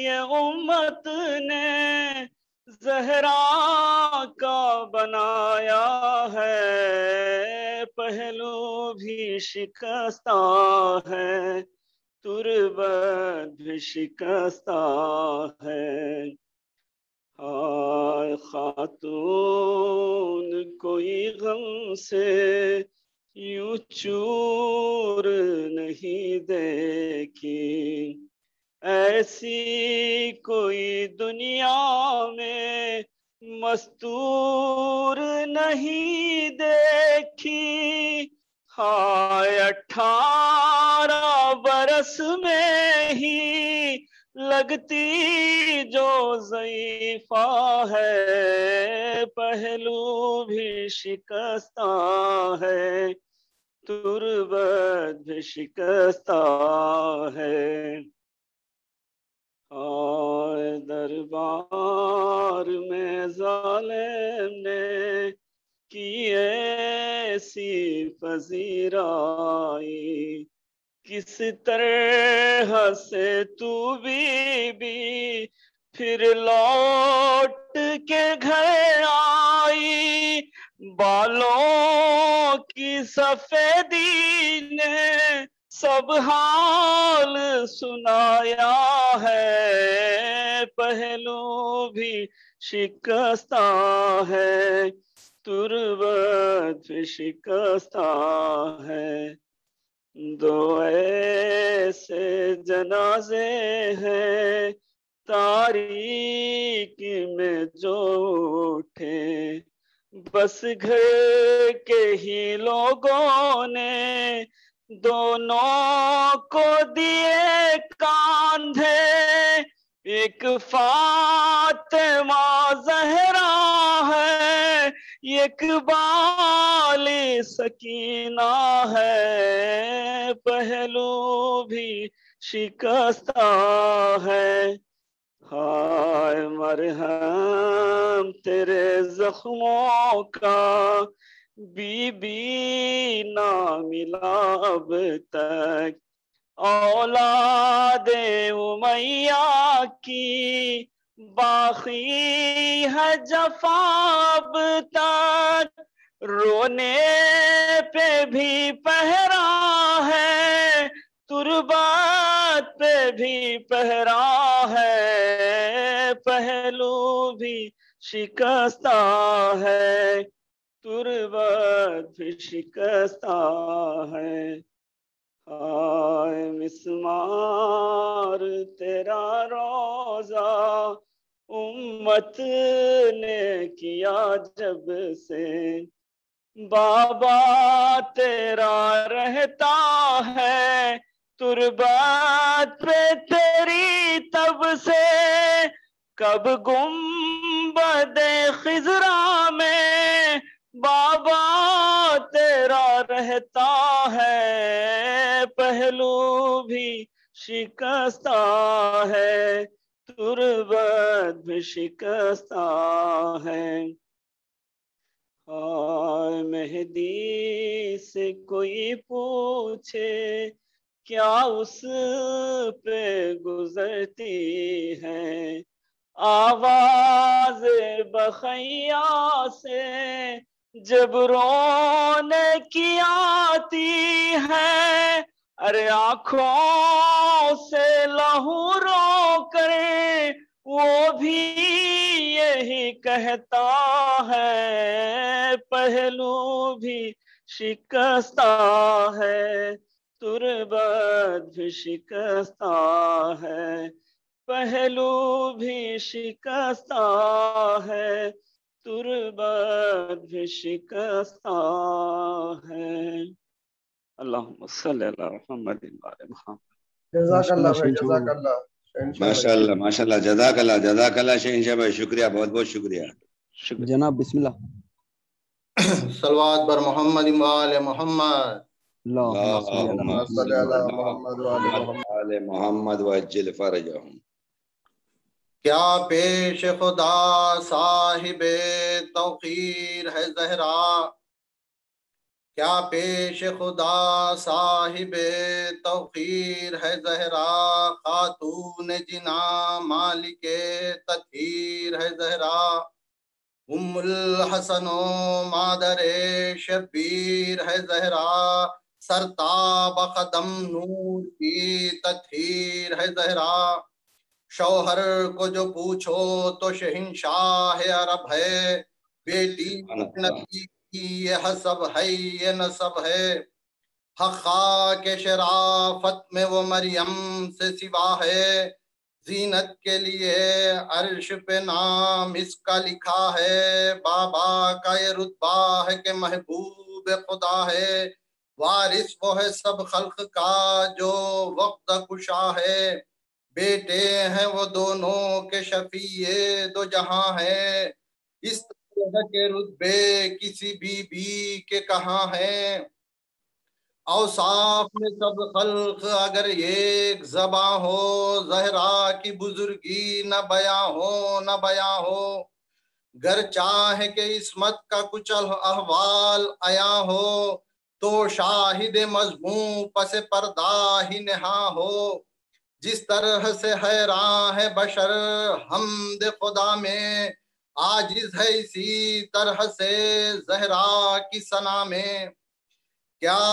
یہ امت نے زہرا کا بنایا ہے، پہلو بھی شکستہ ہے، تربت بھی شکستہ ہے۔ ہائے خاتون کوئی غم سے یوں چور نہیں دیکھی، ایسی کوئی دنیا میں مستور نہیں دیکھی۔ ہائے 18 برس میں ہی لگتی جو ضعیفہ ہے، پہلو بھی شکستہ ہے، تربت بھی شکستہ ہے۔ اور دربار میں ظالم نے کی ایسی پذیرائی، کس طرح سے تو بی پھر لوٹ کے گھر آئی، بالوں کی سفیدی نے سب حال سنایا ہے، پہلو بھی شکستہ ہے، تربت بھی شکستہ ہے۔ دو ایسے جنازے ہیں تاریکی میں جو اٹھے، بس گھر کے ہی لوگوں نے دونوں کو دیے کاندھے، ایک فاطمہ زہرا ہے، ایک بالی سکینہ ہے، پہلو بھی شکستہ ہے۔ ہائے مرہم تیرے زخموں کا بی بی نہ ملا اب تک، اولاد امیہ کی باقی ہے جفا اب تک، رونے پہ بھی پہرا ہے، تربت پہ بھی پہرا ہے، پہلو بھی شکستہ ہے، تربت بھی شکستہ ہے۔ ہائے مسمار تیرا روزہ امت نے کیا جب سے، بابا تیرا رہتا ہے تربت پہ تیری تب سے، کب گنبد خضرا میں بابا تیرا رہتا ہے، پہلو بھی شکستہ ہے، تربت بھی شکستہ ہے۔ اور مہدی سے کوئی پوچھے کیا اس پہ گزرتی ہے، آواز بخیا سے جب رونے کی آتی ہے، ارے آنکھوں سے لہو رو کر وہ بھی یہی کہتا ہے، پہلو بھی شکستہ ہے، تربت بھی شکستہ ہے، پہلو بھی شکستہ ہے، تربت بھی شکستہ ہے۔ اللہم صلی اللہ محمد وعلی محمد۔ جزاک اللہ بھائی، جزاک اللہ۔ ماشاء اللہ ماشاء اللہ، جزاک اللہ شہنشاہ بھائی، شکریہ، بہت بہت شکریہ جناب۔ بسم اللہ۔ صلوات بر محمد وآل محمد، اللہم صلی علی محمد وآل محمد۔ آل محمد وعجل فرجہم۔ کیا پیش خدا صاحب توقیر ہے زہرا، کیا پیش خدا صاحب توقیر ہے زہرا، خاتون جنا مالک تطہیر ہے زہرا، ام الحسن و مادر شبیر ہے زہرا، سرتاب قدم نور کی تطہیر ہے زہرا، شوہر کو جو پوچھو تو شہنشاہ عرب ہے، بیٹی نبی کی یہ حسب ہے یہ نسب ہے، حقا کے شرافت میں وہ مریم سے سوا ہے، زینت کے لیے عرش پہ نام اس کا لکھا ہے، بابا کا یہ رتبہ ہے کہ محبوب خدا ہے، وارث وہ ہے سب خلق کا جو وقت کشا ہے، بیٹے ہیں وہ دونوں کے شفیع دو جہاں ہے، اس طرح کے رتبے کسی بی کے کہاں ہیں، اوصاف میں سب خلق اگر ایک زباں ہو، زہرا کی بزرگی نہ بیاں ہو نہ بیاں ہو، گر چاہے کہ عصمت کا کچھ احوال عیاں ہو، تو شاہد مضمون پس پردہ ہی نہاں ہو، جس طرح سے حیراں ہے بشر حمد خدا میں، عاجز ہے اسی طرح سے زہرا کی ثنا میں، کیا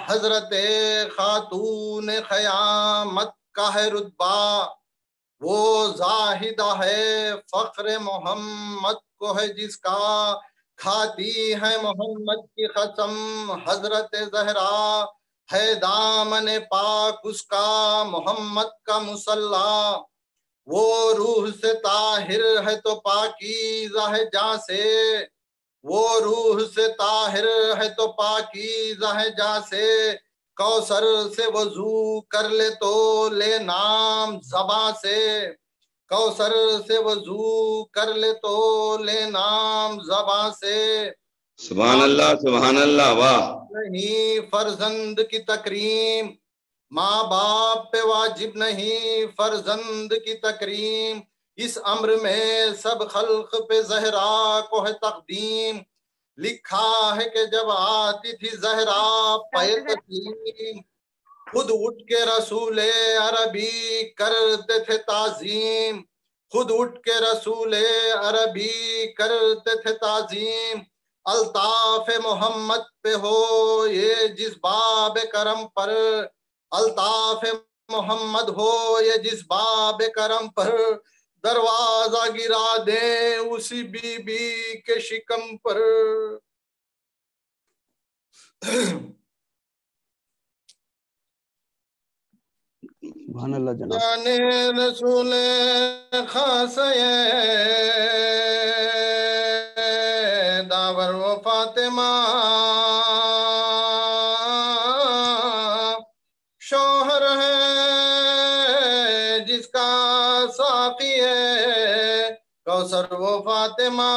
حضرت خاتون قیامت کا ہے رتبہ، وہ زاہدہ ہے فخر محمد کو ہے جس کا، کھاتی ہے محمد کی قسم حضرت زہرا، ہے دامن پاک اس کا محمد کا مصلی، وہ روح سے طاہر ہے تو پاکیزہ ہے جاں سے، وہ روح سے طاہر ہے تو پاکیزہ ہے جاں سے، کوثر سے وضو کر لے تو لے نام زباں سے، کوثر سے وضو کر لے تو لے نام زباں سے، سبحان اللہ واہ، نہیں فرزند کی تکریم، ماں باپ پہ واجب نہیں فرزند کی تکریم، اس امر میں سب خلق پہ زہرا کو ہے تقدیم، لکھا ہے کہ جب آتی تھی زہرا پہ تسلیم، خود اٹھ کے رسول عربی کرتے تھے تعظیم، خود اٹھ کے رسول عربی کرتے تھے تعظیم، الطاف محمد پہ ہو یہ جس باب کرم پر، الطاف محمد ہو یہ جس باب کرم پر، دروازہ گرا دیں اسی بی بی کے شکم پر۔ سبحان اللہ جناب۔ جانے رسول خاص داور و فاطمہ، شوہر ہے جس کا ساقی ہے کوثر و فاطمہ،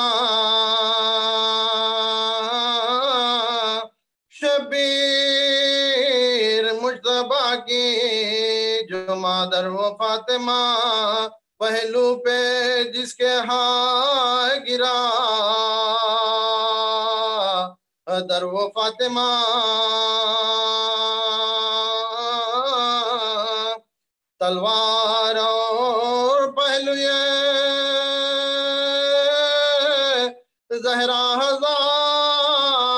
شبیر مجتبیٰ کی جو مادر و فاطمہ، پہلو پہ جس کے ہاں گرا در و فاطمہ، تلوار اور پہلو یہ زہرا ہزار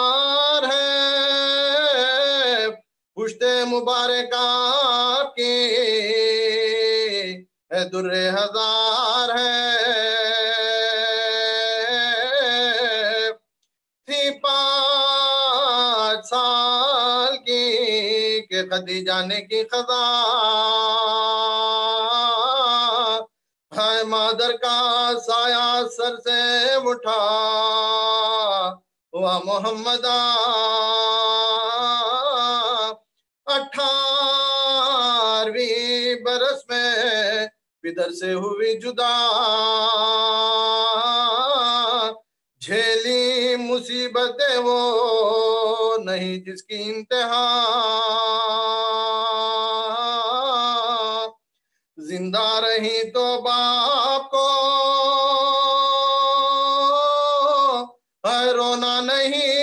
ہے، پشت مبارکہ کی در ہزار ہے، تھی 5 سال کی کہ خدیجہ نے کی قضا، ہے مادر کا سایہ سر سے اٹھا ہوا محمد، 18ویں برس میں پدر سے ہوئی جدا، جھیلی مصیبتیں وہ نہیں جس کی انتہا، زندہ رہی تو باپ کو رونا نہیں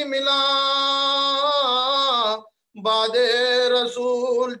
ملا،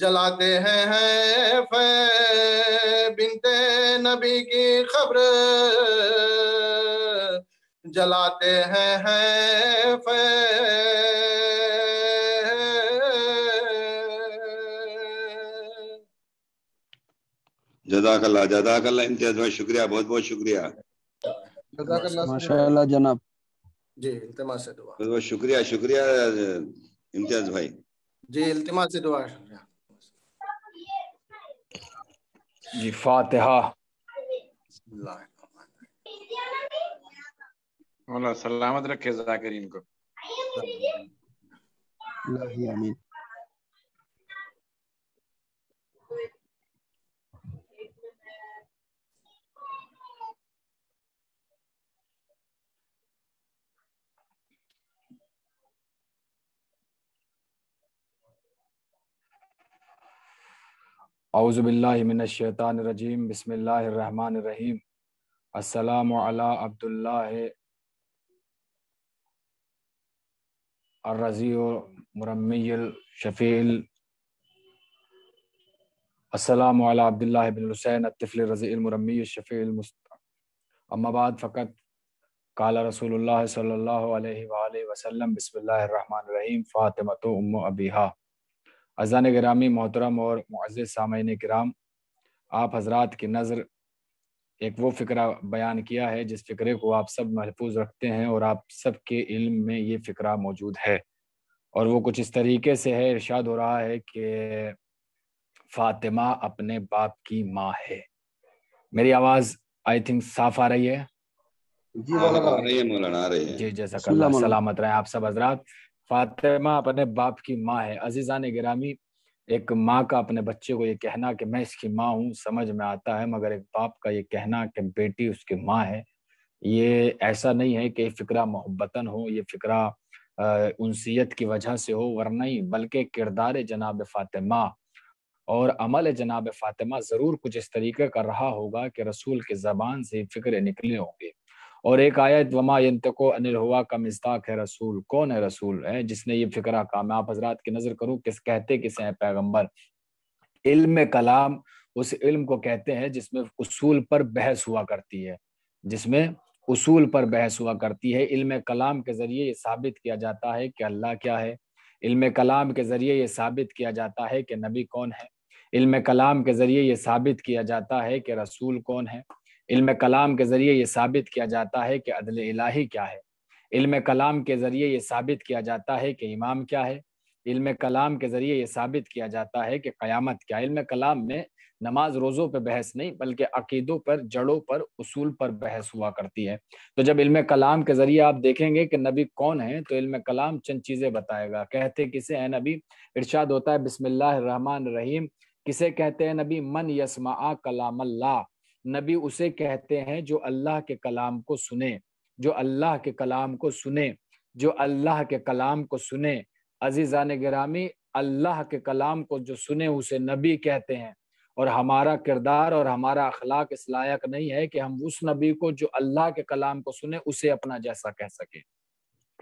جلاتے ہیں بنتے نبی کی خبر، جلاتے ہیں جزاک اللہ امتیاز بھائی، شکریہ، بہت بہت شکریہ، ماشاء اللہ جناب. جی التماس سے دعا. بہت بہت شکریہ، شکریہ امتیاز بھائی. جی التماس سے دعا. جی فاتحہ. مولا سلامت رکھے ذاکرین کو. الہی آمین. اعوذ باللہ من الشیطان الرجیم، بسم اللہ الرحمن الرحیم. السلام علی عبداللہ الرضی مرمی الشفیع. السلام علی عبداللہ بن حسین الطفل الرضی المرمی الشفیع اما بعد فقط قال رسول اللہ صلی اللہ علیہ وآلہ وسلم بسم اللہ الرحمن الرحیم فاطمۃ ام ابیہا. اذان گرامی محترم اور معزز سامعین کرام، آپ حضرات کی نظر ایک وہ فقرہ بیان کیا ہے جس فقرے کو آپ سب محفوظ رکھتے ہیں اور آپ سب کے علم میں یہ فقرہ موجود ہے، اور وہ کچھ اس طریقے سے ہے. ارشاد ہو رہا ہے کہ فاطمہ اپنے باپ کی ماں ہے. میری آواز آئی تھنک صاف آ رہی ہے؟ آ رہی ہے مولانا، آ رہی ہے. جی جزاک اللہ، سلامت رہیں آپ سب حضرات. فاطمہ اپنے باپ کی ماں ہے. عزیزان گرامی، ایک ماں کا اپنے بچے کو یہ کہنا کہ میں اس کی ماں ہوں سمجھ میں آتا ہے، مگر ایک باپ کا یہ کہنا کہ بیٹی اس کی ماں ہے، یہ ایسا نہیں ہے کہ یہ فقرہ محبتاً ہو، یہ فقرہ انسیت کی وجہ سے ہو، ورنہ نہیں، بلکہ کردار جناب فاطمہ اور عمل جناب فاطمہ ضرور کچھ اس طریقے کا رہا ہوگا کہ رسول کے زبان سے فکرے نکلے ہوں گے. اور ایک آیت وما ینطق عن الہوا کا مصداق ہے رسول. کون ہے رسول؟ ہے جس نے یہ فقرہ کہا. میں آپ حضرات کی نظر کروں کس کہتے کسے ہیں پیغمبر. علم کلام اس علم کو کہتے ہیں جس میں اصول پر بحث ہوا کرتی ہے، جس میں اصول پر بحث ہوا کرتی ہے. علم کلام کے ذریعے یہ ثابت کیا جاتا ہے کہ اللہ کیا ہے. علم کلام کے ذریعے یہ ثابت کیا جاتا ہے کہ نبی کون ہے. علم کلام کے ذریعے یہ ثابت کیا جاتا ہے کہ رسول کون ہے. علم کلام کے ذریعے یہ ثابت کیا جاتا ہے کہ عدل الہی کیا ہے. علم کلام کے ذریعے یہ ثابت کیا جاتا ہے کہ امام کیا ہے. علم کلام کے ذریعے یہ ثابت کیا جاتا ہے کہ قیامت کیا. علم کلام میں نماز روزوں پہ بحث نہیں بلکہ عقیدوں پر، جڑوں پر، اصول پر بحث ہوا کرتی ہے. تو جب علم کلام کے ذریعے آپ دیکھیں گے کہ نبی کون ہے تو علم کلام چند چیزیں بتائے گا. کہتے کسے ہیں نبی؟ ارشاد ہوتا ہے بسم اللہ الرحمن الرحیم. کسے کہتے ہیں نبی؟ من یسمع کلام اللہ. نبی اسے کہتے ہیں جو اللہ کے کلام کو سنے، جو اللہ کے کلام کو سنے، جو اللہ کے کلام کو سنے. عزیزان گرامی، اللہ کے کلام کو جو سنے اسے نبی کہتے ہیں. اور ہمارا کردار اور ہمارا اخلاق اس لائق نہیں ہے کہ ہم اس نبی کو جو اللہ کے کلام کو سنے اسے اپنا جیسا کہہ سکیں.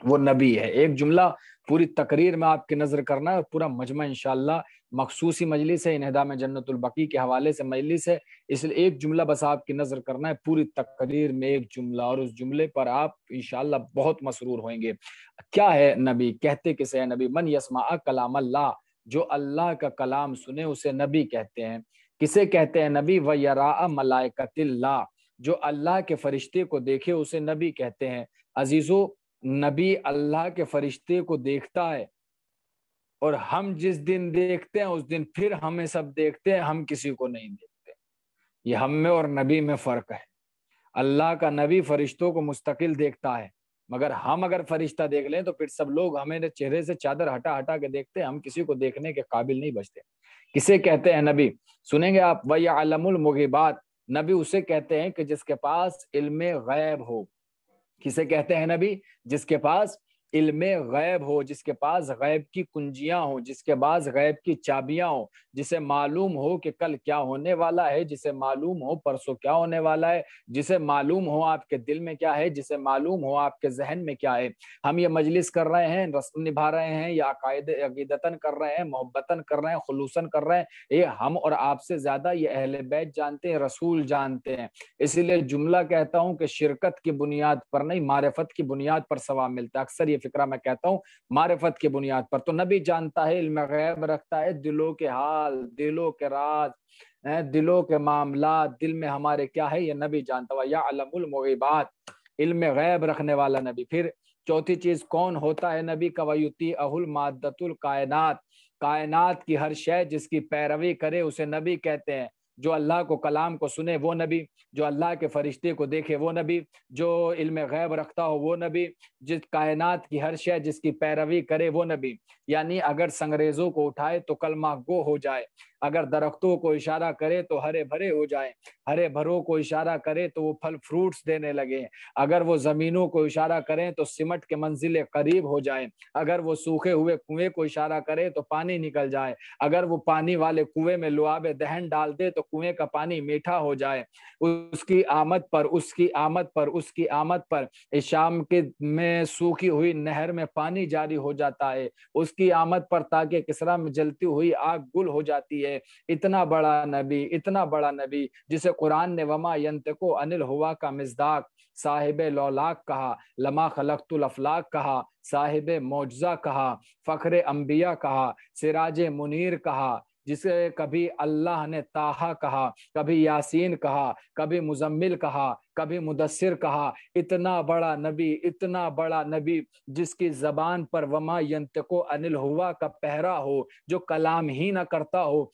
وہ نبی ہے. ایک جملہ پوری تقریر میں آپ کی نظر کرنا ہے، اور پورا مجمع انشاءاللہ مخصوصی مجلس ہے، انہدام جنت البقیع کے حوالے سے مجلس ہے، اس لیے ایک جملہ بس آپ کی نظر کرنا ہے پوری تقریر میں، ایک جملہ، اور اس جملے پر آپ انشاءاللہ بہت مسرور ہوئیں گے. کیا ہے نبی؟ کہتے کسے ہیں نبی؟ من یسمع کلام اللہ. جو اللہ کا کلام سنے اسے نبی کہتے ہیں. کسے کہتے ہیں نبی؟ وَيَرَاءَ مَلَائِكَةِ اللَّهِ. جو اللہ کے فرشتے کو دیکھے اسے نبی کہتے ہیں. عزیزو، نبی اللہ کے فرشتے کو دیکھتا ہے، اور ہم جس دن دیکھتے ہیں اس دن پھر ہمیں سب دیکھتے ہیں، ہم کسی کو نہیں دیکھتے. یہ ہم میں اور نبی میں فرق ہے. اللہ کا نبی فرشتوں کو مستقل دیکھتا ہے، مگر ہم اگر فرشتہ دیکھ لیں تو پھر سب لوگ ہمیں چہرے سے چادر ہٹا ہٹا کے دیکھتے ہیں، ہم کسی کو دیکھنے کے قابل نہیں بچتے. کسے کہتے ہیں نبی؟ سنیں گے آپ. وَيَعْلَمُ الْمُغِيبَاتِ. نبی اسے کہتے ہیں کہ جس کے پاس علم غیب ہو. کسے کہتے ہیں نبی؟ جس کے پاس علم غیب ہو، جس کے پاس غیب کی کنجیاں ہوں، جس کے پاس غیب کی چابیاں ہوں، جسے معلوم ہو کہ کل کیا ہونے والا ہے، جسے معلوم ہو پرسوں کیا ہونے والا ہے، جسے معلوم ہو آپ کے دل میں کیا ہے، جسے معلوم ہو آپ کے ذہن میں کیا ہے۔ ہم یہ مجلس کر رہے ہیں، رسم نبھا رہے ہیں، یا عقیدتاً کر رہے ہیں، محبتاً کر رہے ہیں، خلوصاً کر رہے ہیں، یہ ہم اور آپ سے زیادہ یہ اہل بیت جانتے ہیں، رسول جانتے ہیں۔ اسی لیے جملہ کہتا ہوں کہ شرکت کی بنیاد پر نہیں، معرفت کی بنیاد پر ثواب ملتا ہے۔ اکثر یہ فکرہ میں کہتا ہوں معرفت کی بنیاد پر۔ تو نبی جانتا ہے، علم غیب رکھتا ہے، دلوں کے حال، دلوں کے راز، دلوں کے معاملات، دل میں ہمارے کیا ہے، یہ نبی جانتا ہوا۔ یعلم المغیبات، علم غیب رکھنے والا نبی۔ پھر چوتھی چیز کون ہوتا ہے نبی کا؟ وَيُطِيعُهُ الْمَادَّةُ الْكَائِنَات، کائنات کی ہر شے جس کی پیروی کرے اسے نبی کہتے ہیں۔ جو اللہ کو کلام کو سنے وہ نبی، جو اللہ کے فرشتے کو دیکھے وہ نبی، جو علم غیب رکھتا ہو وہ نبی، جس کائنات کی ہر شے جس کی پیروی کرے وہ نبی۔ یعنی اگر سنگریزوں کو اٹھائے تو کلمہ گو ہو جائے، اگر درختوں کو اشارہ کرے تو ہرے بھرے ہو جائیں، ہرے بھروں کو اشارہ کرے تو وہ پھل فروٹس دینے لگے، اگر وہ زمینوں کو اشارہ کریں تو سمٹ کے منزل قریب ہو جائیں، اگر وہ سوکھے ہوئے کنویں کو اشارہ کرے تو پانی نکل جائے، اگر وہ پانی والے کنویں میں لعاب دہن ڈال دے تو کنویں کا پانی میٹھا ہو جائے۔ اس کی آمد پر، اس کی آمد پر، اس کی آمد پر شام کے میں سوکھی ہوئی نہر میں پانی جاری ہو جاتا ہے، اس کی آمد پر تاکہ کسرا میں جلتی ہوئی آگ گل ہو جاتی ہے۔ اتنا بڑا نبی، اتنا بڑا نبی جسے قرآن نے وما ینطق عن الہوا کا مصداق، صاحب لولاک کہا، لما خلقت الافلاک کہا، صاحب معجزہ کہا، فخر انبیاء کہا، سراج منیر کہا، جسے کبھی اللہ نے طٰہٰ کہا، کبھی یاسین کہا، کبھی مزمل کہا، کبھی مدثر کہا۔ اتنا بڑا نبی، اتنا بڑا نبی جس کی زبان پر وما ینطق عن الہوا کا پہرا ہو، جو کلام ہی نہ کرتا ہو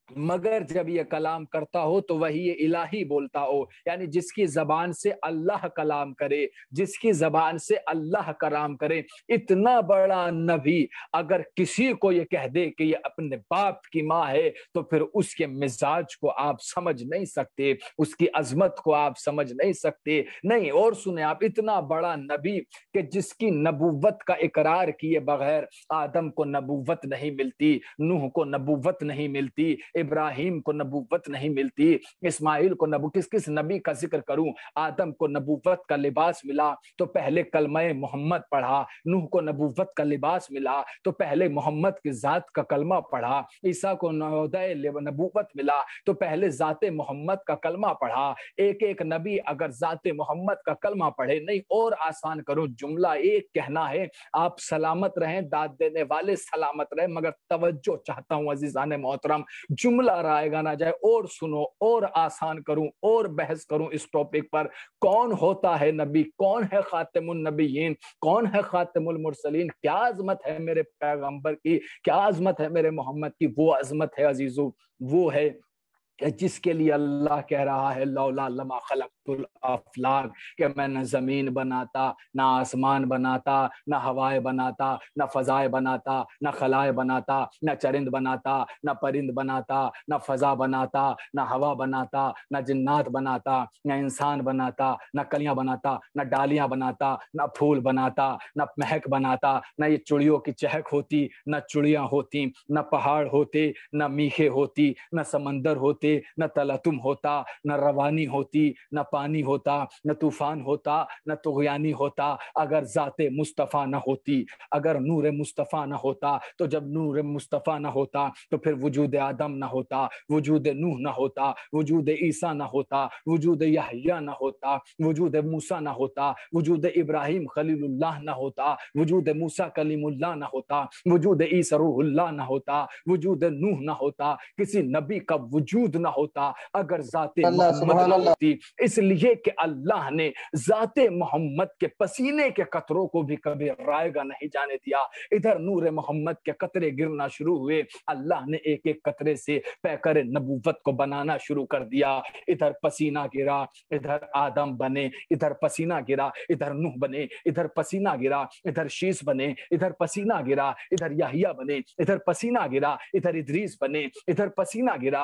مگر جب یہ کلام کرتا ہو تو وہی الہی بولتا ہو، یعنی جس کی زبان سے اللہ کلام کرے، جس کی زبان سے اللہ کلام کرے۔ اتنا بڑا نبی اگر کسی کو یہ کہہ دے کہ یہ اپنے باپ کی ماں ہے تو پھر اس کے مزاج کو آپ سمجھ نہیں سکتے، اس کی عظمت کو آپ سمجھ نہیں سکتے۔ نہیں، اور سنیں آپ، اتنا بڑا نبی کہ جس کی نبوت کا اقرار کیے بغیر آدم کو نبوت نہیں ملتی، نوح کو نبوت نہیں ملتی، ابراہیم کو نبوت نہیں ملتی، اسماعیل کو کس نبی کا ذکر کروں؟ آدم کو نبوت کا لباس ملا تو پہلے کلمہ محمد پڑھا، نوح کو نبوت کا لباس ملا تو پہلے محمد کی ذات کا کلمہ پڑھا، عیسیٰ کو نبوت ملا تو پہلے ذات محمد کا کلمہ پڑھا۔ ایک ایک نبی اگر ذات محمد کا کلمہ پڑھے، نہیں اور آسان کروں، جملہ ایک کہنا ہے، آپ سلامت رہیں، داد دینے والے سلامت رہیں، مگر توجہ چاہتا ہوں عزیزان محترم، جملہ رائے گا نہ جائے، اور سنو، اور آسان کروں، اور بحث کروں اس ٹاپک پر۔ کون ہوتا ہے نبی؟ کون ہے خاتم النبیین؟ کون ہے خاتم المرسلین؟ کیا عظمت ہے میرے پیغمبر کی، کیا عظمت ہے میرے محمد کی؟ وہ عظمت ہے عزیزو، وہ ہے جس کے لیے اللہ کہہ رہا ہے لولا لما خلقت الافلاک، کہ میں نہ زمین بناتا، نہ آسمان بناتا، نہ ہوائیں بناتا، نہ فضائیں بناتا، نہ خلائیں بناتا، نہ چرند بناتا، نہ پرند بناتا، نہ فضا بناتا، نہ ہوا بناتا، نہ جنات بناتا، نہ انسان بناتا، نہ کلیاں بناتا، نہ ڈالیاں بناتا، نہ پھول بناتا، نہ مہک بناتا، نہ یہ چڑیوں کی چہک ہوتی، نہ چڑیاں ہوتی، نہ پہاڑ ہوتے، نہ میخیں ہوتی، نہ سمندر ہوتے، نہ تلتم ہوتا، نہ روانی ہوتی، نہ پانی ہوتا، نہ طوفان ہوتا، نہ طغیانی ہوتا، اگر ذات مصطفیٰ نہ ہوتی، اگر نور مصطفیٰ نہ ہوتا، تو جب نور مصطفیٰ نہ ہوتا تو پھر وجود آدم نہ ہوتا، وجود نوح نہ ہوتا، وجود عیسیٰ نہ ہوتا، وجود یحییٰ نہ ہوتا، وجود موسیٰ نہ ہوتا، وجود ابراہیم خلیل اللہ نہ ہوتا، وجود موسیٰ کلیم اللہ نہ ہوتا، وجود عیسیٰ روح اللہ نہ ہوتا، وجود نوح نہ ہوتا، کسی نبی کا وجود نہ ہوتا اگر ذات محمد نہ ہوتی۔ اس لیے کہ اللہ نے ذات محمد کے پسینے کے قطروں کو بھی کبھی رائے گا نہیں جانے دیا۔ ادھر نور محمد کے قطرے گرنا شروع ہوئے، اللہ نے ایک ایک قطرے سے پیکر نبوت کو بنانا شروع کر دیا۔ ادھر پسینہ گرا، ادھر آدم بنے، ادھر پسینہ گرا، ادھر نوح بنے، ادھر پسینہ گرا، ادھر شیس بنے، ادھر پسینہ گرا، ادھر یحییٰ بنے، ادھر پسینہ گرا، ادھر ادریس بنے، ادھر پسینہ گرا،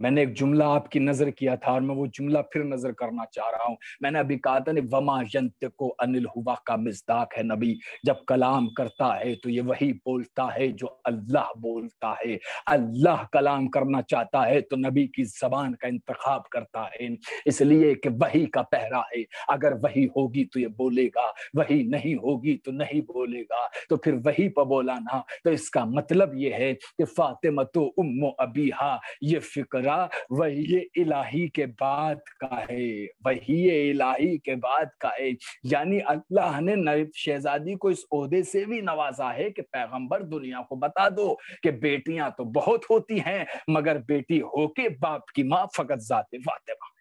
میں نے ایک جملہ آپ کی نظر کیا تھا اور میں وہ جملہ پھر نظر کرنا چاہ رہا ہوں. میں نے ابھی کہا تھا وما ینطق عن الہویٰ کا مصداق ہے نبی. جب کلام کرتا ہے تو یہ وہی بولتا ہے جو اللہ بولتا ہے. اللہ کلام کرنا چاہتا ہے تو نبی کی زبان کا انتخاب کرتا ہے، اس لیے کہ وحی کا پہرا ہے. اگر وحی ہوگی تو یہ بولے گا، وحی نہیں ہوگی تو نہیں بولے گا. تو پھر وحی پہ بولا نا، تو اس کا مطلب یہ ہے کہ فاطمہ تو ام ابیہا، یہ فکرہ وحی الہی کے بعد کا ہے، وحی الہی کے بعد کا ہے. یعنی اللہ نے شہزادی کو اس عہدے سے بھی نوازا ہے کہ پیغمبر دنیا کو بتا دو کہ بیٹیاں تو بہت ہوتی ہیں مگر بیٹی ہو کے باپ کی ماں فقط ذات فاطمہ،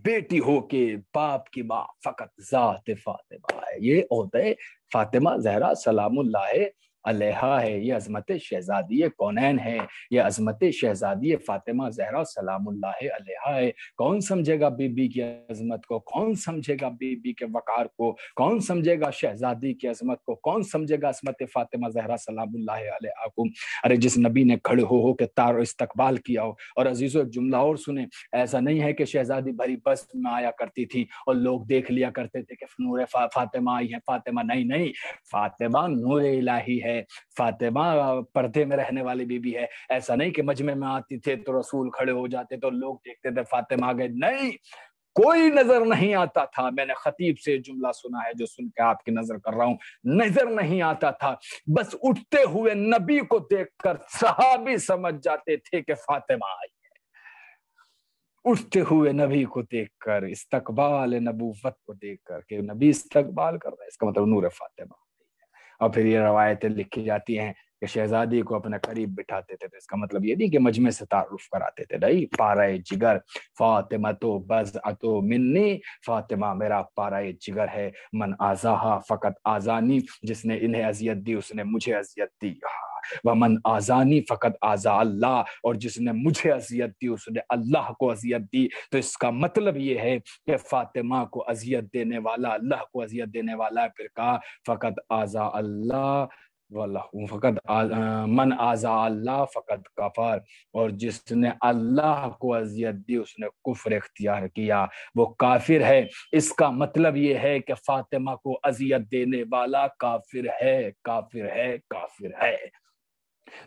بیٹی ہو کے باپ کی ماں فقط ذات فاطمہ ہے. یہ عہدہ فاطمہ زہرا سلام اللہ علیہا ہے. یہ عظمت شہزادی کونین ہے، یہ عظمت شہزادی فاطمہ زہرا سلام اللہ علیہا ہے. کون سمجھے گا بی بی کی عظمت کو، کون سمجھے گا بی بی کے وقار کو، کون سمجھے گا شہزادی کی عظمت کو، کون سمجھے گا عظمت فاطمہ زہرا سلام اللہ علیہا کو. ارے جس نبی نے کھڑے ہو کے تار و استقبال کیا ہو. اور عزیزو ایک جملہ اور سنیں، ایسا نہیں ہے کہ شہزادی بھری بس میں آیا کرتی تھی اور لوگ دیکھ لیا کرتے تھے کہ نور فاطمہ آئی ہے. فاطمہ نہیں، فاطمہ نور الہی ہے، فاطمہ پردے میں رہنے والی بی بی ہے. ایسا نہیں کہ مجمع میں آتی تھے تو رسول کھڑے ہو جاتے تو لوگ دیکھتے تھے فاطمہ آ گئے. نہیں، کوئی نظر نہیں آتا تھا. میں نے خطیب سے جملہ سنا ہے جو سن کے آپ کی نظر کر رہا ہوں. نظر نہیں آتا تھا، بس اٹھتے ہوئے نبی کو دیکھ کر صحابی سمجھ جاتے تھے کہ فاطمہ آئی. اٹھتے ہوئے نبی کو دیکھ کر، استقبال نبوت کو دیکھ کر کہ نبی استقبال کر رہا ہے، اس کا مطلب نور فاطمہ. اور پھر یہ روایتیں لکھی جاتی ہیں کہ شہزادی کو اپنے قریب بٹھاتے تھے، تو اس کا مطلب یہ نہیں کہ مجمع سے تعارف کراتے تھے. نہیں، پارہ جگر فاطمہ تو بضعۃ منی، فاطمہ میرا پارہ جگر ہے. من آزاہا فقط آزانی، جس نے انہیں اذیت دی اس نے مجھے اذیت دی. ومن آزانی فقط آزا اللہ، اور جس نے مجھے اذیت دی اس نے اللہ کو اذیت دی. تو اس کا مطلب یہ ہے کہ فاطمہ کو اذیت دینے والا اللہ کو اذیت دینے والا ہے. پھر کہا فقط آزا اللہ فقط من آزا اللہ فقط کفر، اور جس نے اللہ کو اذیت دی اس نے کفر اختیار کیا، وہ کافر ہے. اس کا مطلب یہ ہے کہ فاطمہ کو اذیت دینے والا کافر ہے، کافر ہے، کافر ہے.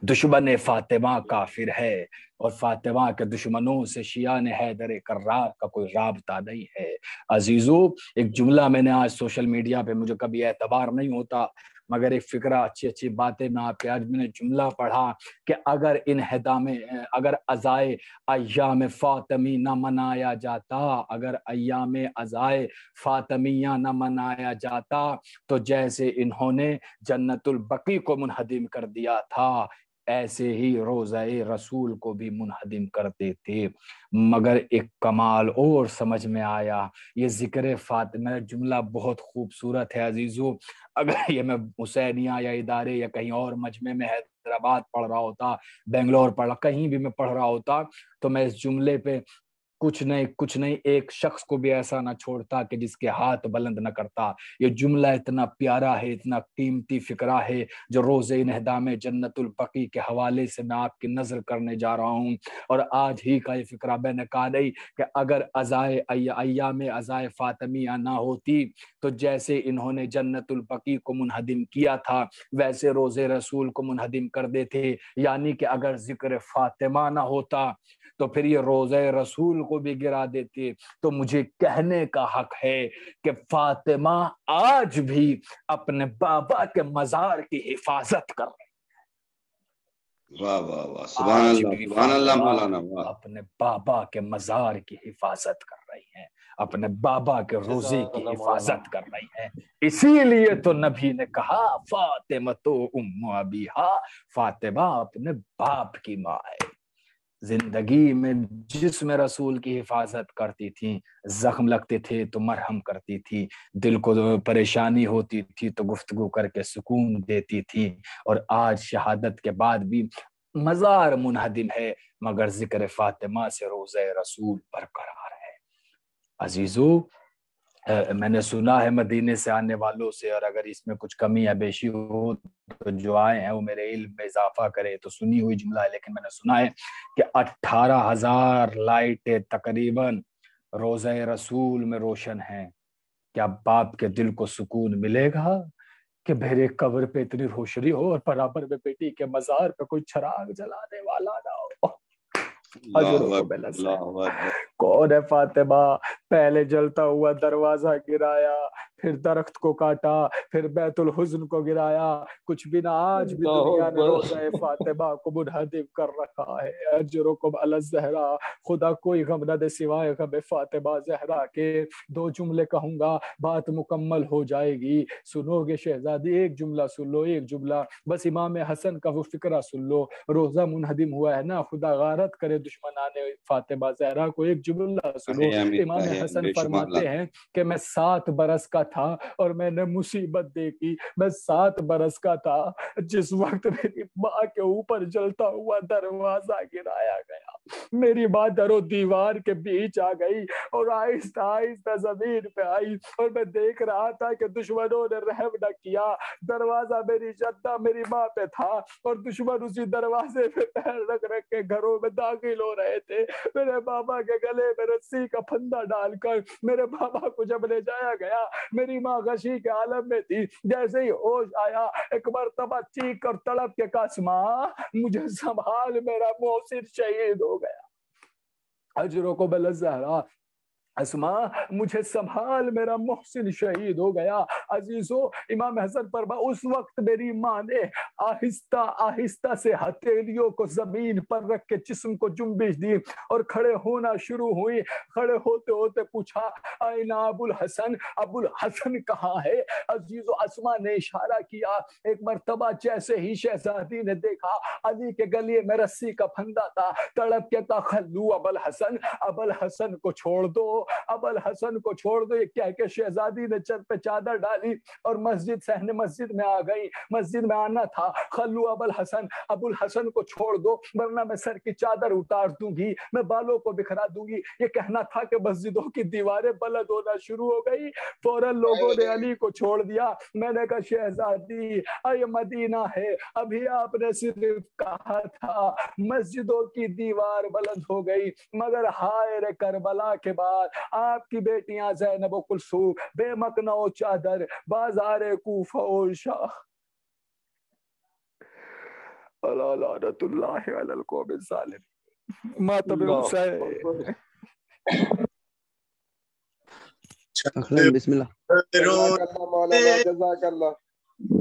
دشمن فاطمہ کافر ہے، اور فاطمہ کے دشمنوں سے شیعہ حیدر کرار کا کوئی رابطہ نہیں ہے. عزیزو ایک جملہ میں نے آج سوشل میڈیا پہ، مجھے کبھی اعتبار نہیں ہوتا مگر ایک فکرہ اچھی باتیں میں آپ کے، آج میں نے جملہ پڑھا کہ اگر عزائے ایام فاطمی نہ منایا جاتا، اگر ایام عزائے فاطمیہ نہ منایا جاتا تو جیسے انہوں نے جنت البقیع کو منہدم کر دیا تھا ایسے ہی روزہ رسول کو بھی منہدم کرتے تھے. مگر ایک کمال اور سمجھ میں آیا، یہ ذکر فاطمہ جملہ بہت خوبصورت ہے عزیزو. اگر یہ میں حسینیہ یا ادارے یا کہیں اور مجمع میں حیدرآباد پڑھ رہا ہوتا، بنگلور کہیں بھی میں پڑھ رہا ہوتا، تو میں اس جملے پہ کچھ نہیں ایک شخص کو بھی ایسا نہ چھوڑتا کہ جس کے ہاتھ بلند نہ کرتا. یہ جملہ اتنا پیارا ہے، اتنا قیمتی فکرہ ہے جو روز انہدام جنت البقیع کے حوالے سے میں آپ کی نظر کرنے جا رہا ہوں. اور آج ہی کا یہ فکرہ میں نے کہا نہیں کہ اگر ایام عزائے فاطمیہ نہ ہوتی تو جیسے انہوں نے جنت البقیع کو منہدم کیا تھا ویسے روز رسول کو منہدم کر دیتے. یعنی کہ اگر ذکر فاطمہ نہ ہوتا تو پھر یہ روزہ رسول کو بھی گرا دیتے. تو مجھے کہنے کا حق ہے کہ فاطمہ آج بھی اپنے بابا کے مزار کی حفاظت کر رہی ہے. واہ واہ واہ، سبحان اللہ، سبحان اللہ مولانا. اپنے بابا کے مزار کی حفاظت کر رہی ہیں، اپنے بابا کے روزے کی حفاظت کر رہی ہیں. اسی لیے تو نبی نے کہا فاطمہ تو ام ابیہا، فاطمہ اپنے باپ کی ماں ہے. زندگی میں جسم رسول کی حفاظت کرتی تھی، زخم لگتے تھے تو مرہم کرتی تھی، دل کو پریشانی ہوتی تھی تو گفتگو کر کے سکون دیتی تھی. اور آج شہادت کے بعد بھی مزار منہدم ہے مگر ذکر فاطمہ سے روزہ رسول برقرار ہے. عزیزو میں نے سنا ہے مدینے سے آنے والوں سے، اور اگر اس میں کچھ کمی یا بیشی ہو تو جو آئے ہیں وہ میرے علم میں اضافہ کرے، تو سنی ہوئی جملہ ہے، لیکن میں نے سنا ہے کہ 18,000 لائٹیں تقریباً روزہ رسول میں روشن ہیں۔ کیا باپ کے دل کو سکون ملے گا کہ میرے قبر پہ اتنی روشنی ہو اور برابر میں بیٹی کے مزار پہ کوئی چراغ جلانے والا نہ ہو؟ کون ہے فاطمہ؟ پہلے جلتا ہوا دروازہ گرایا، پھر درخت کو کاٹا، پھر بیت الحزن کو گرایا، کچھ بھی نہ آج بھی دنیا نے روزہ فاطمہ کو منہدم کر رکھا ہے۔ اجرکم علی الزہرا، خدا کوئی غم نہ دے سوائے غم فاطمہ زہرا کے۔ 2 جملے کہوں گا، بات مکمل ہو جائے گی۔ سنو گے شہزادی؟ ایک جملہ سن لو، ایک جملہ بس، امام حسن کا وہ فقرہ سن لو۔ روزہ منہدم ہوا ہے نا، خدا غارت کرے دشمنان فاطمہ زہرا کو۔ ایک جملہ سنو، امام حسن فرماتے ہیں کہ میں 7 برس کا تھا اور میں نے مصیبت دیکھی۔ میں 7 برس کا تھا جس وقت میری ماں کے اوپر جلتا ہوا دروازہ گرایا گیا۔ میری ماں در و دیوار کے بیچ آ گئی اور آہستہ آہستہ زمین پہ آئی، اور میں دیکھ رہا تھا کہ دشمنوں نے رحم نہ کیا۔ دروازہ میری جدہ میری ماں پہ تھا اور دشمن اسی دروازے پہ پیر رکھ رکھ کے گھروں میں داخل ہو رہے تھے۔ میرے بابا کے گلے میں رسی کا پھندا ڈال کر میرے بابا کو جب لے جایا گیا، میری ماں غشی کے عالم میں تھی۔ جیسے ہی ہوش آیا، ایک مرتبہ چیخ کر تڑپ کے کہا، اسماء مجھے سنبھال، میرا محسن شہید ہو گیا۔ اجرکم علی الزہرا، اسماء مجھے سنبھال، میرا محسن شہید ہو گیا۔ عزیزو، امام حسن فرما اس وقت میری ماں نے آہستہ آہستہ سے ہتھیلیوں کو زمین پر رکھ کے جسم کو جنبش دی اور کھڑے ہونا شروع ہوئی۔ کھڑے ہوتے ہوتے پوچھا، آئین ابو الحسن؟ ابو الحسن کہاں ہے؟ عزیزو، اسماء نے اشارہ کیا۔ ایک مرتبہ جیسے ہی شہزادی نے دیکھا علی کے گلے میں رسی کا پھندا تھا، تڑپ کے کہا، خلو ابو الحسن، ابو الحسن کو چھوڑ دو، ابو الحسن کو چھوڑ دو۔ یہ کہہ کے شہزادی نے چت پہ چادر ڈالی اور صحن مسجد میں آ گئی۔ مسجد میں آنا تھا، خلو ابو الحسن، ابو الحسن کو چھوڑ دو ورنہ میں سر کی چادر اتار دوں گی، میں بالوں کو بکھرا دوں گی۔ یہ کہنا تھا کہ مسجدوں کی دیواریں بلند ہونا شروع ہو گئی۔ فوراً لوگوں نے علی کو چھوڑ دیا۔ میں نے کہا، شہزادی یہ مدینہ ہے، ابھی آپ نے صرف کہا تھا مسجدوں کی دیوار بلند ہو گئی، مگر ہائے رے کربلا کے بعد آپ کی بیٹیاں زینب و کلثوم بے مکنا و چادر بازار کوفہ و شاہ۔ اللہ لعنت اللہ علی القوم الظالمین۔ ماتم حسین۔ بسم اللہ۔ جزاک اللہ۔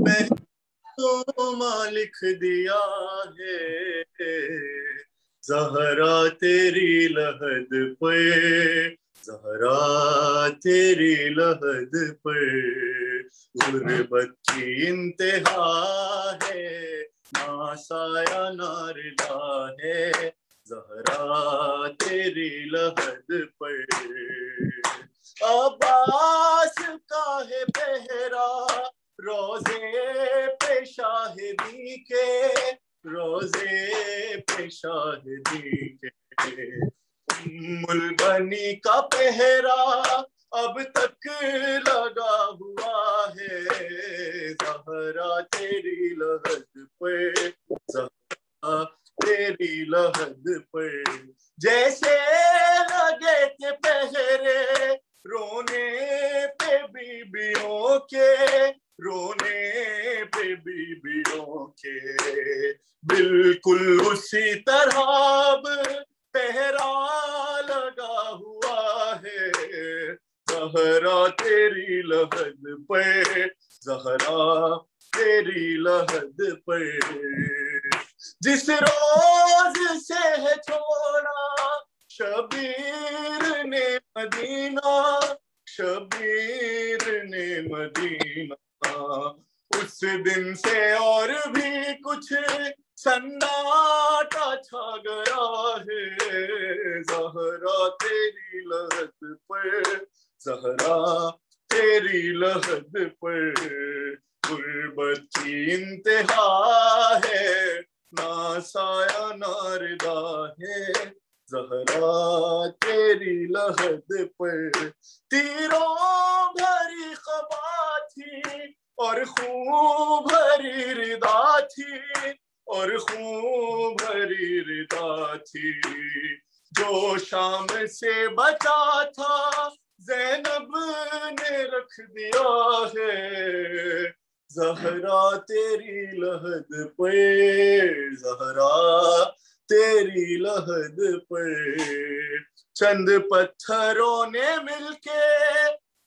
میں تو لکھ دیا ہے زہرا تیری لحد پہ، زہرا تیری لحد پہ غربت کی انتہا ہے، نہ سایہ نہ رضا ہے، زہرا تیری لحد پہ۔ عباس کا ہے پہرا روزے پہ شاہدی کے، روزے پہ شاہدی کے، البنی کا پہرا اب تک لگا ہوا ہے، زہرا تیری لحد پہ، زہرا تیری لحد پہ، جیسے لگے تھے پہرے رونے پہ بیبیوں کے، رونے پہ بیبیوں کے، بالکل اسی طرح اب پہرا لگا ہوا ہے، زہرا تیری لحد پہ، زہرا تیری لحد پہ۔ جس روز سے ہے چھوڑا شبیر نے مدینہ، شبیر نے مدینہ، اس دن سے اور بھی کچھ سناٹا چھا گیا ہے، زہرا تیری لحد پہ، زہرا تیری لحد پہ غربت کی انتہا ہے، نہ سایہ نہ رضا ہے، زہرا تیری لحد پر تیروں بھری قبا تھی اور خون بھری ردا تھی اور خون بھری ردا تھی جو شام سے بچا تھا زینب نے رکھ دیا ہے زہرا تیری لحد پہ زہرا تیری لحد پہ چند پتھروں نے مل کے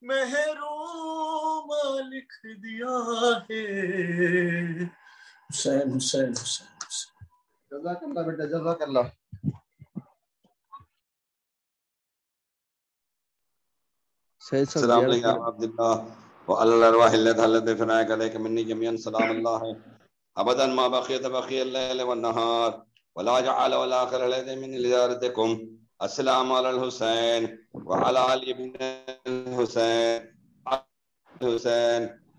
محروم لکھ دیا ہے حسین حسین حسین جزاک اللہ بیٹا جزاک اللہ. السلام علیکم عبداللہ وعلى الارواح التي حلت بفنائك عليك مني جميعا سلام الله ابدا ما بقيت بقي الليل والنهار ولا جعل ولا اخر الذي من زيارتكم. السلام على الحسين وعلى علي بن الحسين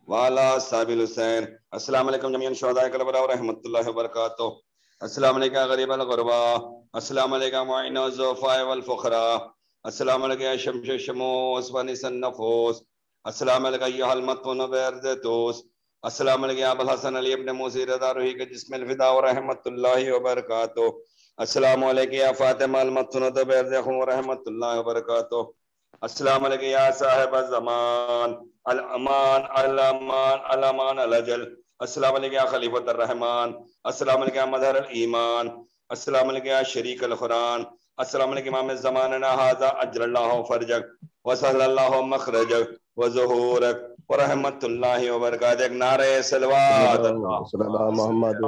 وعلى اصحاب الحسين. السلام علیکم جميعا شهداء کربلا ورحمۃ اللہ وبرکاتہ. السلام علیکم غریب الغرباء. السلام علیکم معین الضعفاء والفقراء. السلام علیکم یا شمس الشموس ونس النفوس. السلام علیکم یا المطون بردتوس. السلام علیکم ابو الحسن علی ابن موسی رضا روحی کے جسم الفدا ورحمۃ اللہ وبرکاتہ. السلام علیکم یا فاطمہ المطونۃ برزخ ورحمۃ اللہ وبرکاتہ. السلام علیکم یا صاحب الزمان الامان الامان الامان الاجل. السلام علیکم یا خلیفۃ الرحمن. السلام علیکم یا مظہر الایمان. السلام علیکم یا شریک القرآن. السلام علیکم امام زماننا هذا اجر اللہ فرجک وسهل اللہ مخرجک وظہورک ورحمۃ اللہ وبرکاتہ. ایک نعرہ صلوات اللہ. محمد